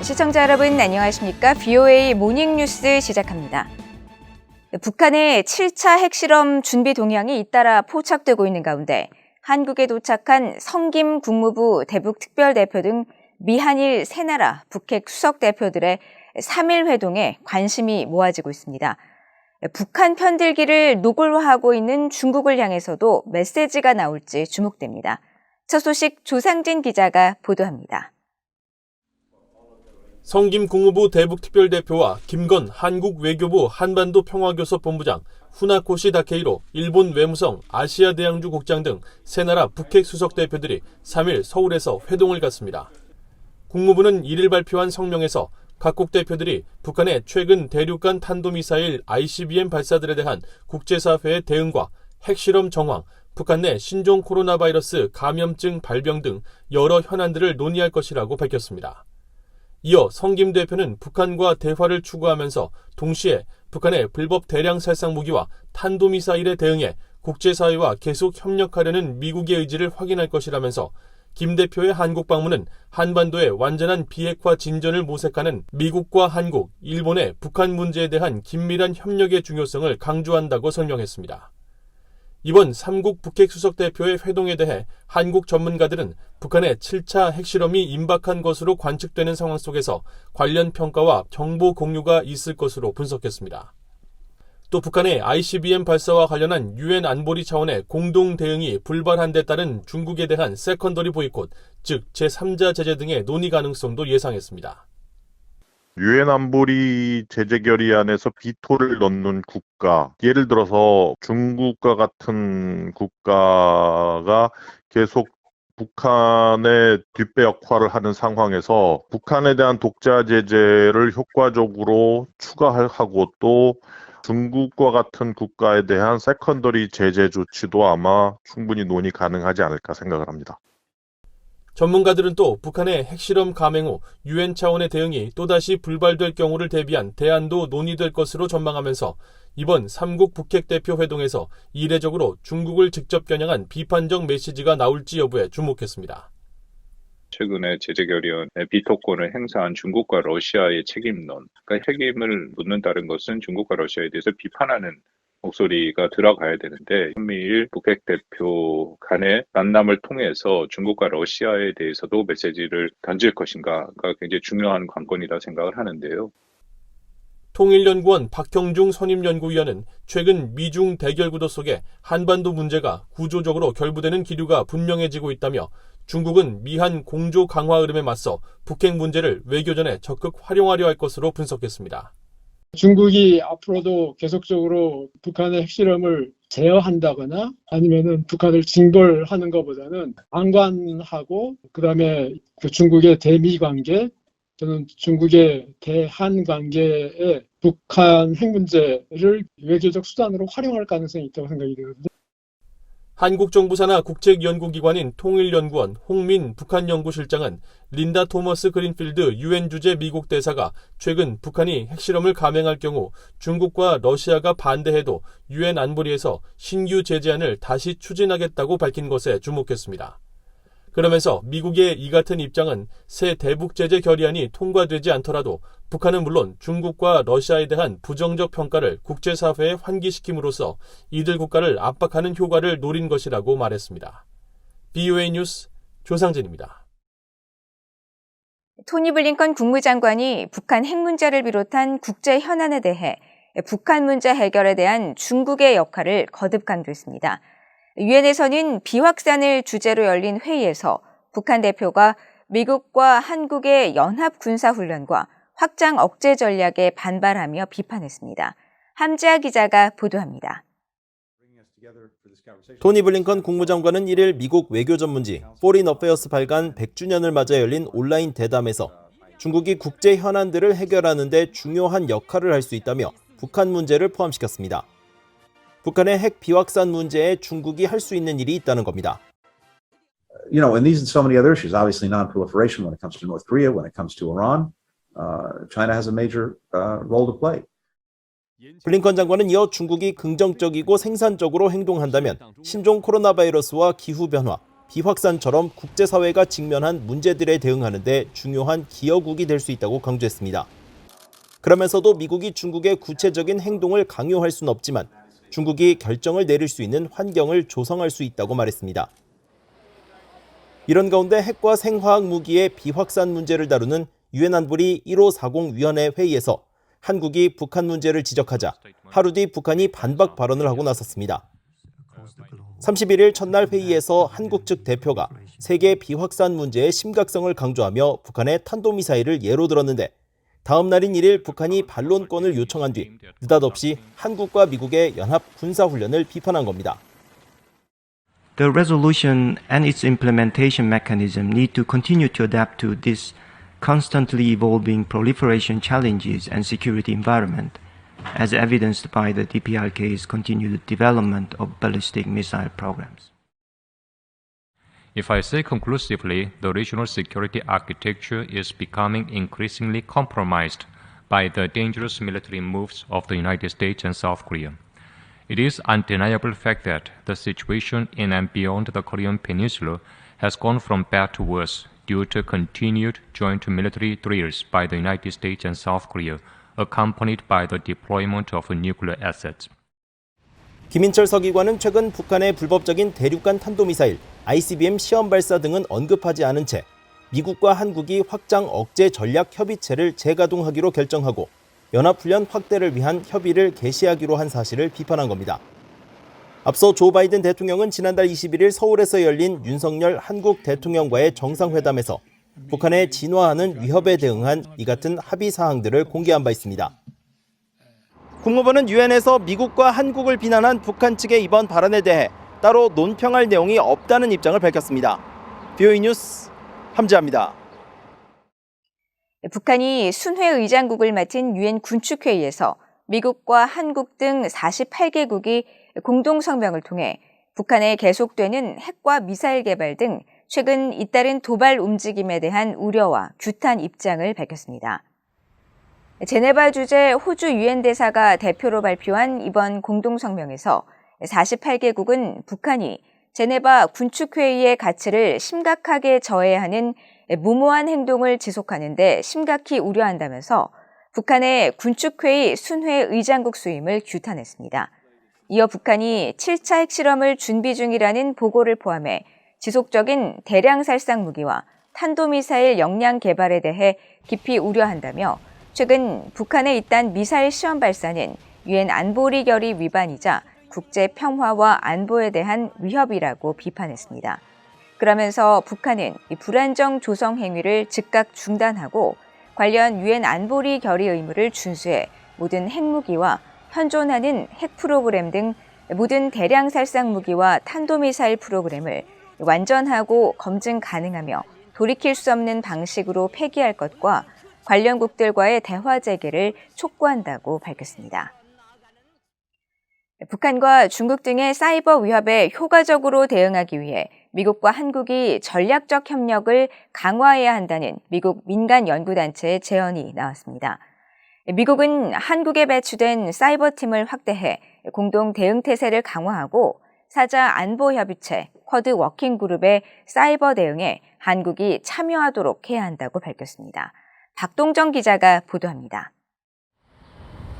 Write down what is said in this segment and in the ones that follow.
시청자 여러분 안녕하십니까? VOA 모닝뉴스 시작합니다. 북한의 7차 핵실험 준비 동향이 잇따라 포착되고 있는 가운데 한국에 도착한 성김 국무부 대북 특별대표 등 미한일 세 나라 북핵 수석 대표들의 3일 회동에 관심이 모아지고 있습니다. 북한 편들기를 노골화하고 있는 중국을 향해서도 메시지가 나올지 주목됩니다. 첫 소식 조상진 기자가 보도합니다. 성김 국무부 대북특별대표와 김건 한국 외교부 한반도 평화교섭 본부장, 후나코시 다케이로 일본 외무성 아시아대양주 국장 등 세 나라 북핵 수석 대표들이 3일 서울에서 회동을 갖습니다. 국무부는 1일 발표한 성명에서 각국 대표들이 북한의 최근 대륙간 탄도미사일 ICBM 발사들에 대한 국제사회의 대응과 핵실험 정황, 북한 내 신종 코로나 바이러스 감염증 발병 등 여러 현안들을 논의할 것이라고 밝혔습니다. 이어 성김 대표는 북한과 대화를 추구하면서 동시에 북한의 불법 대량 살상 무기와 탄도미사일에 대응해 국제사회와 계속 협력하려는 미국의 의지를 확인할 것이라면서 김 대표의 한국 방문은 한반도의 완전한 비핵화 진전을 모색하는 미국과 한국, 일본의 북한 문제에 대한 긴밀한 협력의 중요성을 강조한다고 설명했습니다. 이번 3국 북핵 수석 대표의 회동에 대해 한국 전문가들은 북한의 7차 핵실험이 임박한 것으로 관측되는 상황 속에서 관련 평가와 정보 공유가 있을 것으로 분석했습니다. 또 북한의 ICBM 발사와 관련한 유엔 안보리 차원의 공동 대응이 불발한 데 따른 중국에 대한 세컨더리 보이콧, 즉 제3자 제재 등의 논의 가능성도 예상했습니다. 유엔 안보리 제재 결의안에서 비토를 넣는 국가, 예를 들어서 중국과 같은 국가가 계속 북한의 뒷배 역할을 하는 상황에서 북한에 대한 독자 제재를 효과적으로 추가하고 또 중국과 같은 국가에 대한 세컨더리 제재 조치도 아마 충분히 논의 가능하지 않을까 생각을 합니다. 전문가들은 또 북한의 핵실험 감행 후 유엔 차원의 대응이 또다시 불발될 경우를 대비한 대안도 논의될 것으로 전망하면서 이번 3국 북핵 대표 회동에서 이례적으로 중국을 직접 겨냥한 비판적 메시지가 나올지 여부에 주목했습니다. 최근에 제재 결의안의 비토권을 행사한 중국과 러시아의 책임론, 그러니까 책임을 묻는다는 것은 중국과 러시아에 대해서 비판하는 목소리가 들어가야 되는데 한미일 북핵 대표 간의 만남을 통해서 중국과 러시아에 대해서도 메시지를 던질 것인가가 굉장히 중요한 관건이라 생각을 하는데요. 통일연구원 박형중 선임연구위원은 최근 미중 대결 구도 속에 한반도 문제가 구조적으로 결부되는 기류가 분명해지고 있다며 중국은 미한 공조 강화 흐름에 맞서 북핵 문제를 외교전에 적극 활용하려 할 것으로 분석했습니다. 중국이 앞으로도 계속적으로 북한의 핵실험을 제어한다거나 아니면은 북한을 징벌하는 것보다는 방관하고 그다음에 그 중국의 대미 관계 또는 중국의 대한 관계에 북한 핵 문제를 외교적 수단으로 활용할 가능성이 있다고 생각이 되거든요. 한국 정부 산하 국책연구기관인 통일연구원 홍민 북한연구실장은 린다 토머스 그린필드 유엔 주재 미국 대사가 최근 북한이 핵실험을 감행할 경우 중국과 러시아가 반대해도 유엔 안보리에서 신규 제재안을 다시 추진하겠다고 밝힌 것에 주목했습니다. 그러면서 미국의 이 같은 입장은 새 대북 제재 결의안이 통과되지 않더라도 북한은 물론 중국과 러시아에 대한 부정적 평가를 국제사회에 환기시킴으로써 이들 국가를 압박하는 효과를 노린 것이라고 말했습니다. VOA 뉴스 조상진입니다. 토니 블링컨 국무장관이 북한 핵 문제를 비롯한 국제 현안에 대해 북한 문제 해결에 대한 중국의 역할을 거듭 강조했습니다. 유엔에서는 비확산을 주제로 열린 회의에서 북한 대표가 미국과 한국의 연합 군사훈련과 확장 억제 전략에 반발하며 비판했습니다. 함지아 기자가 보도합니다. 토니 블링컨 국무장관은 1일 미국 외교전문지 포린 어페어스 발간 100주년을 맞아 열린 온라인 대담에서 중국이 국제 현안들을 해결하는 데 중요한 역할을 할 수 있다며 북한 문제를 포함시켰습니다. 북한의 핵 비확산 문제에 중국이 할 수 있는 일이 있다는 겁니다. And these and so many other issues, obviously non-proliferation when it comes to North Korea, when it comes to Iran, China has a major role to play. 블링컨 장관은 이어 중국이 긍정적이고 생산적으로 행동한다면 신종 코로나 바이러스와 기후변화, 비확산처럼 국제사회가 직면한 문제들에 대응하는 데 중요한 기여국이 될 수 있다고 강조했습니다. 그러면서도 미국이 중국의 구체적인 행동을 강요할 수는 없지만 중국이 결정을 내릴 수 있는 환경을 조성할 수 있다고 말했습니다. 이런 가운데 핵과 생화학 무기의 비확산 문제를 다루는 유엔 안보리 1540 위원회 회의에서 한국이 북한 문제를 지적하자 하루 뒤 북한이 반박 발언을 하고 나섰습니다. 31일 첫날 회의에서 한국 측 대표가 세계 비확산 문제의 심각성을 강조하며 북한의 탄도미사일을 예로 들었는데 다음 날인 1일 북한이 반론권을 요청한 뒤 느닷없이 한국과 미국의 연합 군사훈련을 비판한 겁니다. The resolution and its implementation mechanism need to continue to adapt to this constantly evolving proliferation challenges and security environment, as evidenced by the DPRK's continued development of ballistic missile programs. If I say conclusively, the regional security architecture is becoming increasingly compromised by the dangerous military moves of the United States and South Korea. It is undeniable fact that the situation in and beyond the Korean Peninsula has gone from bad to worse due to continued joint military drills by the United States and South Korea, accompanied by the deployment of nuclear assets. 김인철 서기관은 최근 북한의 불법적인 대륙간 탄도미사일, ICBM 시험 발사 등은 언급하지 않은 채 미국과 한국이 확장 억제 전략 협의체를 재가동하기로 결정하고 연합훈련 확대를 위한 협의를 개시하기로 한 사실을 비판한 겁니다. 앞서 조 바이든 대통령은 지난달 21일 서울에서 열린 윤석열 한국 대통령과의 정상회담에서 북한의 진화하는 위협에 대응한 이 같은 합의 사항들을 공개한 바 있습니다. 국무부는 유엔에서 미국과 한국을 비난한 북한 측의 이번 발언에 대해 따로 논평할 내용이 없다는 입장을 밝혔습니다. VOA 뉴스 함지아입니다. 북한이 순회 의장국을 맡은 유엔 군축회의에서 미국과 한국 등 48개국이 공동성명을 통해 북한의 계속되는 핵과 미사일 개발 등 최근 잇따른 도발 움직임에 대한 우려와 규탄 입장을 밝혔습니다. 제네바 주재 호주 유엔 대사가 대표로 발표한 이번 공동성명에서 48개국은 북한이 제네바 군축회의의 가치를 심각하게 저해하는 무모한 행동을 지속하는 데 심각히 우려한다면서 북한의 군축회의 순회 의장국 수임을 규탄했습니다. 이어 북한이 7차 핵실험을 준비 중이라는 보고를 포함해 지속적인 대량 살상 무기와 탄도미사일 역량 개발에 대해 깊이 우려한다며 최근 북한의 잇단 미사일 시험 발사는 유엔 안보리 결의 위반이자 국제 평화와 안보에 대한 위협이라고 비판했습니다. 그러면서 북한은 이 불안정 조성 행위를 즉각 중단하고 관련 유엔 안보리 결의 의무를 준수해 모든 핵무기와 현존하는 핵 프로그램 등 모든 대량 살상 무기와 탄도미사일 프로그램을 완전하고 검증 가능하며 돌이킬 수 없는 방식으로 폐기할 것과 관련국들과의 대화 재개를 촉구한다고 밝혔습니다. 북한과 중국 등의 사이버 위협에 효과적으로 대응하기 위해 미국과 한국이 전략적 협력을 강화해야 한다는 미국 민간 연구단체의 제언이 나왔습니다. 미국은 한국에 배치된 사이버팀을 확대해 공동 대응 태세를 강화하고 사자 안보협의체 쿼드 워킹그룹의 사이버 대응에 한국이 참여하도록 해야 한다고 밝혔습니다. 박동정 기자가 보도합니다.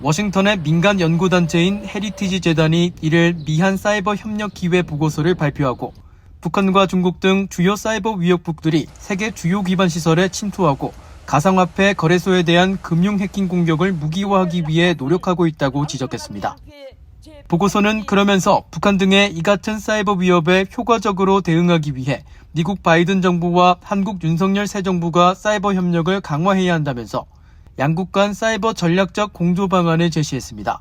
워싱턴의 민간 연구단체인 헤리티지 재단이 1일 미한 사이버 협력 기회 보고서를 발표하고 북한과 중국 등 주요 사이버 위협국들이 세계 주요 기반 시설에 침투하고 가상화폐 거래소에 대한 금융 해킹 공격을 무기화하기 위해 노력하고 있다고 지적했습니다. 보고서는 그러면서 북한 등의 이 같은 사이버 위협에 효과적으로 대응하기 위해 미국 바이든 정부와 한국 윤석열 새 정부가 사이버 협력을 강화해야 한다면서 양국 간 사이버 전략적 공조 방안을 제시했습니다.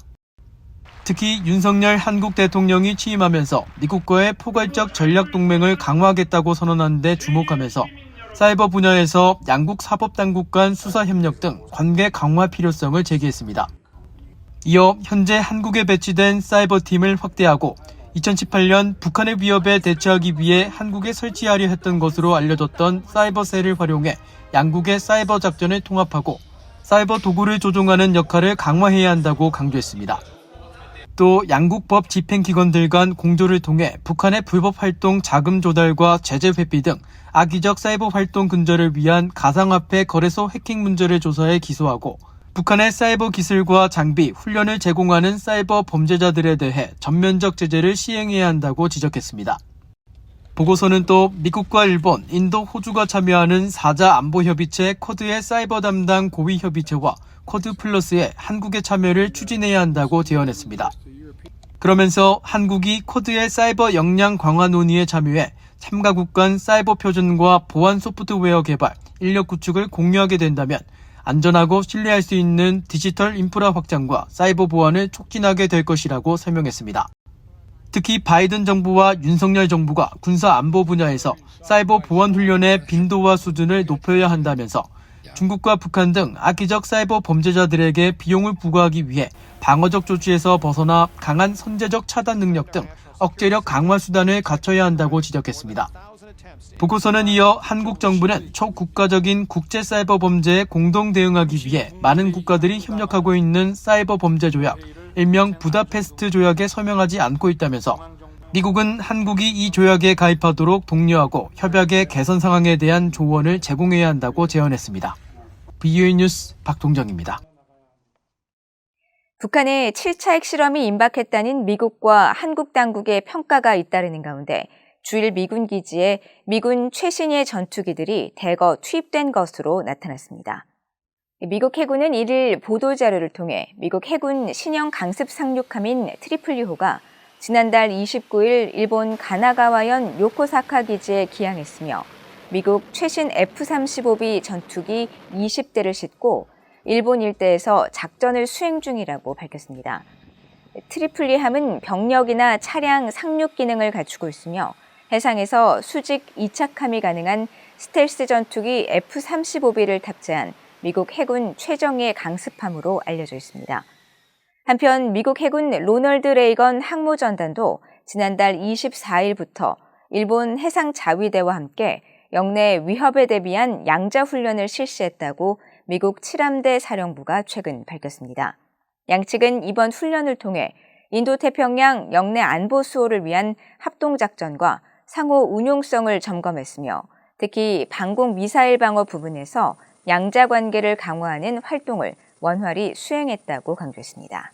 특히 윤석열 한국 대통령이 취임하면서 미국과의 포괄적 전략 동맹을 강화하겠다고 선언한 데 주목하면서 사이버 분야에서 양국 사법당국 간 수사 협력 등 관계 강화 필요성을 제기했습니다. 이어 현재 한국에 배치된 사이버팀을 확대하고 2018년 북한의 위협에 대처하기 위해 한국에 설치하려 했던 것으로 알려졌던 사이버셀을 활용해 양국의 사이버 작전을 통합하고 사이버 도구를 조종하는 역할을 강화해야 한다고 강조했습니다. 또 양국법 집행기관들 간 공조를 통해 북한의 불법 활동 자금 조달과 제재 회피 등 악의적 사이버 활동 근절을 위한 가상화폐 거래소 해킹 문제를 조사해 기소하고 북한의 사이버 기술과 장비, 훈련을 제공하는 사이버 범죄자들에 대해 전면적 제재를 시행해야 한다고 지적했습니다. 보고서는 또 미국과 일본, 인도, 호주가 참여하는 4자 안보협의체 쿼드의 사이버 담당 고위협의체와 쿼드 플러스의 한국의 참여를 추진해야 한다고 제언했습니다. 그러면서 한국이 쿼드의 사이버 역량 강화 논의에 참여해 참가국 간 사이버 표준과 보안 소프트웨어 개발, 인력 구축을 공유하게 된다면 안전하고 신뢰할 수 있는 디지털 인프라 확장과 사이버 보안을 촉진하게 될 것이라고 설명했습니다. 특히 바이든 정부와 윤석열 정부가 군사 안보 분야에서 사이버 보안 훈련의 빈도와 수준을 높여야 한다면서 중국과 북한 등 악의적 사이버 범죄자들에게 비용을 부과하기 위해 방어적 조치에서 벗어나 강한 선제적 차단 능력 등 억제력 강화 수단을 갖춰야 한다고 지적했습니다. 보고서는 이어 한국 정부는 초국가적인 국제 사이버 범죄에 공동 대응하기 위해 많은 국가들이 협력하고 있는 사이버 범죄 조약, 일명 부다페스트 조약에 서명하지 않고 있다면서 미국은 한국이 이 조약에 가입하도록 독려하고 협약의 개선 상황에 대한 조언을 제공해야 한다고 제언했습니다. VOA 뉴스 박동정입니다. 북한의 7차 핵실험이 임박했다는 미국과 한국 당국의 평가가 잇따르는 가운데 주일 미군 기지에 미군 최신의 전투기들이 대거 투입된 것으로 나타났습니다. 미국 해군은 이를 보도자료를 통해 미국 해군 신형 강습 상륙함인 트리플리호가 지난달 29일 일본 가나가와현 요코사카 기지에 기항했으며 미국 최신 F-35B 전투기 20대를 싣고 일본 일대에서 작전을 수행 중이라고 밝혔습니다. 트리플리함은 병력이나 차량 상륙 기능을 갖추고 있으며 해상에서 수직 이착함이 가능한 스텔스 전투기 F-35B를 탑재한 미국 해군 최정예 강습함으로 알려져 있습니다. 한편 미국 해군 로널드 레이건 항모전단도 지난달 24일부터 일본 해상자위대와 함께 영내 위협에 대비한 양자훈련을 실시했다고 미국 7함대 사령부가 최근 밝혔습니다. 양측은 이번 훈련을 통해 인도태평양 영내 안보 수호를 위한 합동작전과 상호 운용성을 점검했으며 특히 방공 미사일 방어 부분에서 양자 관계를 강화하는 활동을 원활히 수행했다고 강조했습니다.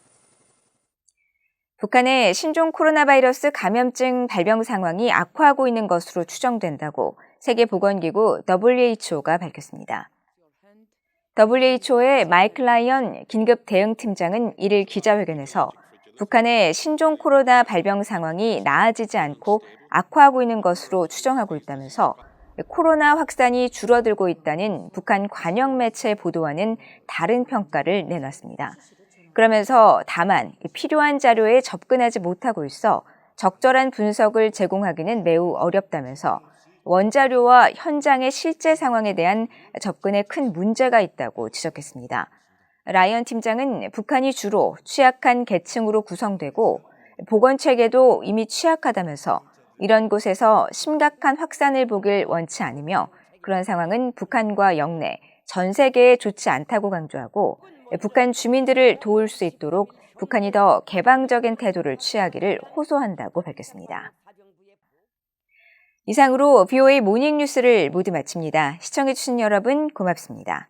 북한의 신종 코로나 바이러스 감염증 발병 상황이 악화하고 있는 것으로 추정된다고 세계보건기구 WHO가 밝혔습니다. WHO의 마이클 라이언 긴급 대응팀장은 이를 기자회견에서 북한의 신종 코로나 발병 상황이 나아지지 않고 악화하고 있는 것으로 추정하고 있다면서 코로나 확산이 줄어들고 있다는 북한 관영 매체 보도와는 다른 평가를 내놨습니다. 그러면서 다만 필요한 자료에 접근하지 못하고 있어 적절한 분석을 제공하기는 매우 어렵다면서 원자료와 현장의 실제 상황에 대한 접근에 큰 문제가 있다고 지적했습니다. 라이언 팀장은 북한이 주로 취약한 계층으로 구성되고 보건체계도 이미 취약하다면서 이런 곳에서 심각한 확산을 보길 원치 않으며 그런 상황은 북한과 영내, 전 세계에 좋지 않다고 강조하고 북한 주민들을 도울 수 있도록 북한이 더 개방적인 태도를 취하기를 호소한다고 밝혔습니다. 이상으로 VOA 모닝뉴스를 모두 마칩니다. 시청해주신 여러분 고맙습니다.